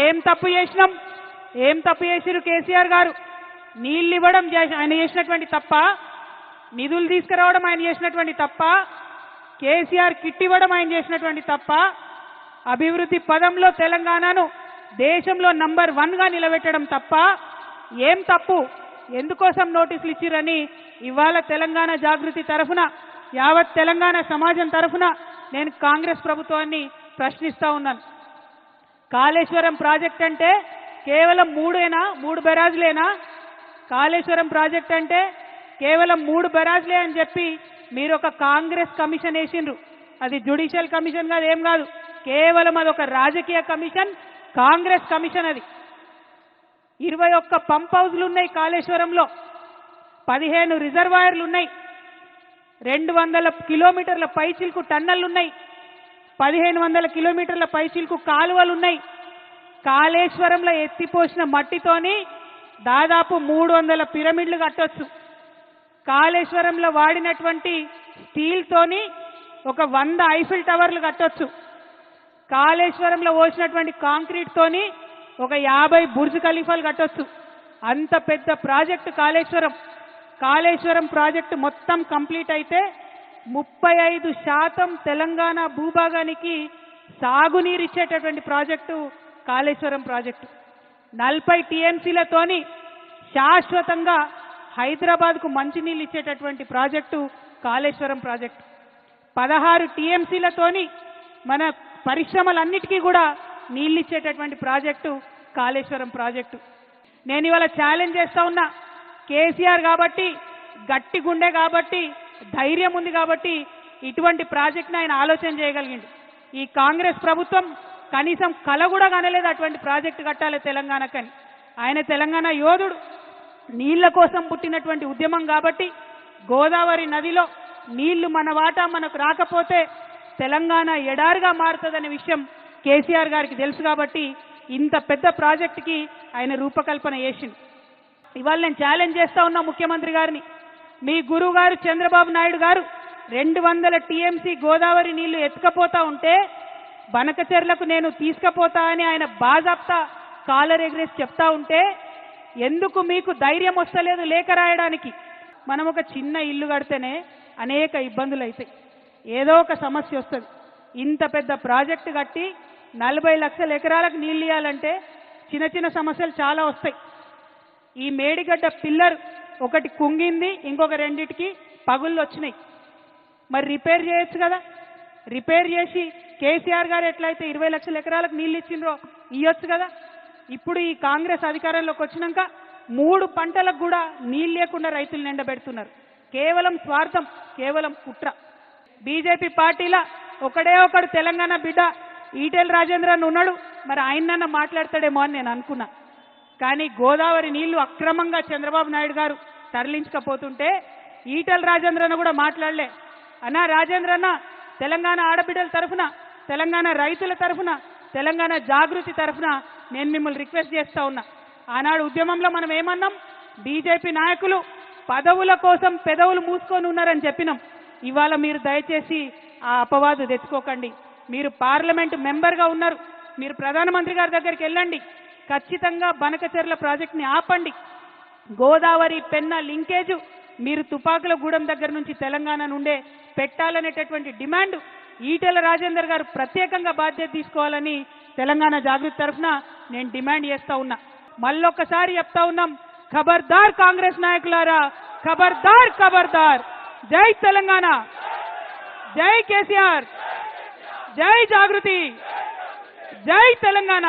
ఏం తప్పు చేసినాం? ఏం తప్పు చేసిరు కేసీఆర్ గారు? నీళ్ళు ఇవ్వడం ఆయన చేసినటువంటి తప్ప, నిధులు తీసుకురావడం ఆయన చేసినటువంటి తప్ప, కేసీఆర్ కిట్ ఇవ్వడం ఆయన చేసినటువంటి తప్ప, అభివృద్ధి పదంలో తెలంగాణను దేశంలో నంబర్ 1గా నిలబెట్టడం తప్ప ఏం తప్పు? ఎందుకోసం నోటీసులు ఇచ్చిరని ఇవాళ తెలంగాణ జాగృతి తరఫున, యావత్ తెలంగాణ సమాజం తరఫున నేను కాంగ్రెస్ ప్రభుత్వాన్ని ప్రశ్నిస్తా ఉన్నాను. కాళేశ్వరం ప్రాజెక్ట్ అంటే కేవలం 3 బెరాజులేనా? కాళేశ్వరం ప్రాజెక్ట్ అంటే కేవలం 3 బెరాజులే అని చెప్పి మీరు ఒక కాంగ్రెస్ కమిషన్ వేసిండ్రు. అది జ్యుడిషియల్ కమిషన్ కాదు, ఏం కాదు, కేవలం అదొక రాజకీయ కమిషన్, కాంగ్రెస్ కమిషన్. అది 21 పంప్ హౌజ్లు ఉన్నాయి కాళేశ్వరంలో, 15 రిజర్వాయర్లు ఉన్నాయి, 200 కిలోమీటర్ల పైచిల్కు టన్నెల్లు ఉన్నాయి, 1500 కిలోమీటర్ల పైచిల్కు కాలువలు ఉన్నాయి. కాళేశ్వరంలో ఎత్తిపోసిన మట్టితోని దాదాపు 300 పిరమిడ్లు కట్టొచ్చు. కాళేశ్వరంలో వాడినటువంటి స్టీల్తోని ఒక 100 ఐఫిల్ టవర్లు కట్టొచ్చు. కాళేశ్వరంలో పోసినటువంటి కాంక్రీట్ తోని ఒక 50 బుర్జ్ ఖలీఫాలు కట్టొచ్చు. అంత పెద్ద ప్రాజెక్టు కాళేశ్వరం. కాళేశ్వరం ప్రాజెక్టు మొత్తం కంప్లీట్ అయితే 35% తెలంగాణ భూభాగానికి సాగునీరు ఇచ్చేటటువంటి ప్రాజెక్టు కాళేశ్వరం ప్రాజెక్టు. 40 టీఎంసీలతోని శాశ్వతంగా హైదరాబాద్కు మంచినీళ్ళు ఇచ్చేటటువంటి ప్రాజెక్టు కాళేశ్వరం ప్రాజెక్టు. 16 టీఎంసీలతోని మన పరిశ్రమలన్నిటికీ కూడా నీళ్ళు ఇచ్చేటటువంటి ప్రాజెక్టు కాళేశ్వరం ప్రాజెక్టు. నేను ఇవాళ ఛాలెంజ్ చేస్తా ఉన్నా, కేసీఆర్ కాబట్టి, గట్టి గుండె కాబట్టి, ధైర్యం ఉంది కాబట్టి ఇటువంటి ప్రాజెక్ట్ని ఆయన ఆలోచన చేయగలిగిండు. ఈ కాంగ్రెస్ ప్రభుత్వం కనీసం కల కూడా కనలేదు అటువంటి ప్రాజెక్టు కట్టాలి తెలంగాణకని. ఆయన తెలంగాణ యోధుడు, నీళ్ల కోసం పుట్టినటువంటి ఉద్యమం కాబట్టి గోదావరి నదిలో నీళ్లు మన వాటా మనకు రాకపోతే తెలంగాణ ఎడారిగా మారుతుందనే విషయం కేసీఆర్ గారికి తెలుసు కాబట్టి ఇంత పెద్ద ప్రాజెక్టుకి ఆయన రూపకల్పన చేసిండు. ఇవాళ నేను ఛాలెంజ్ చేస్తా ఉన్నా ముఖ్యమంత్రి గారిని, మీ గురువు గారు చంద్రబాబు నాయుడు గారు 200 టీఎంసీ గోదావరి నీళ్లు ఎత్తుకపోతా ఉంటే బనకచెర్లకు నేను తీసుకుపోతా అని ఆయన బాజాప్తా కాలర్ ఎగ్రేసి చెప్తా ఉంటే ఎందుకు మీకు ధైర్యం వస్తలేదు లేఖ రాయడానికి? మనం ఒక చిన్న ఇల్లు కడితేనే అనేక ఇబ్బందులు అవుతాయి, ఏదో ఒక సమస్య వస్తుంది. ఇంత పెద్ద ప్రాజెక్టు కట్టి 40 లక్షల ఎకరాలకు నీళ్ళు ఇవ్వాలంటే చిన్న చిన్న సమస్యలు చాలా వస్తాయి. ఈ మేడిగడ్డ పిల్లర్ ఒకటి కుంగింది, ఇంకొక 2టికి పగుళ్ళు వచ్చినాయి. మరి రిపేర్ చేయొచ్చు కదా? రిపేర్ చేసి కేసీఆర్ గారు ఎట్లయితే 20 లక్షల ఎకరాలకు నీళ్ళు ఇచ్చిండ్రో ఇవ్వచ్చు కదా? ఇప్పుడు ఈ కాంగ్రెస్ అధికారంలోకి వచ్చినాక 3 పంటలకు కూడా నీళ్ళు లేకుండా రైతులు నిండబెడుతున్నారు. కేవలం స్వార్థం, కేవలం కుట్ర. బీజేపీ పార్టీలో ఒకడే ఒకడు తెలంగాణ బిడ్డ ఈటెల రాజేంద్రన్ ఉన్నాడు, మరి ఆయనన్నా మాట్లాడతాడేమో అని నేను అనుకున్నా. కానీ గోదావరి నీళ్లు అక్రమంగా చంద్రబాబు నాయుడు గారు తరలించకపోతుంటే ఈటెల రాజేంద్రన్న కూడా మాట్లాడలే. అన్నా రాజేంద్రన్న, తెలంగాణ ఆడబిడ్డల తరఫున, తెలంగాణ రైతుల తరఫున, తెలంగాణ జాగృతి తరఫున నేను మిమ్మల్ని రిక్వెస్ట్ చేస్తా ఉన్నా. ఆనాడు ఉద్యమంలో మనం ఏమన్నాం? బీజేపీ నాయకులు పదవుల కోసం పెదవులు మూసుకొని ఉన్నారని చెప్పినాం. ఇవాళ మీరు దయచేసి ఆ అపవాదు తెచ్చుకోకండి. మీరు పార్లమెంటు మెంబర్గా ఉన్నారు, మీరు ప్రధానమంత్రి గారి దగ్గరికి వెళ్ళండి, ఖచ్చితంగా బనకచెర్ల ప్రాజెక్ట్ని ఆపండి. గోదావరి పెన్న లింకేజ్ మీరు తుపాకుల గూడెం దగ్గర నుంచి తెలంగాణ నుండే పెట్టాలనేటటువంటి డిమాండ్ ఈటెల రాజేందర్ గారు ప్రత్యేకంగా బాధ్యత తీసుకోవాలని తెలంగాణ జాగృతి తరఫున నేను డిమాండ్ చేస్తా ఉన్నా. మళ్ళొక్కసారి చెప్తా ఉన్నాం, ఖబర్దార్ కాంగ్రెస్ నాయకులారా, ఖబర్దార్ ఖబర్దార్. జై తెలంగాణ, జై కేసీఆర్, జై జాగృతి, జై తెలంగాణ.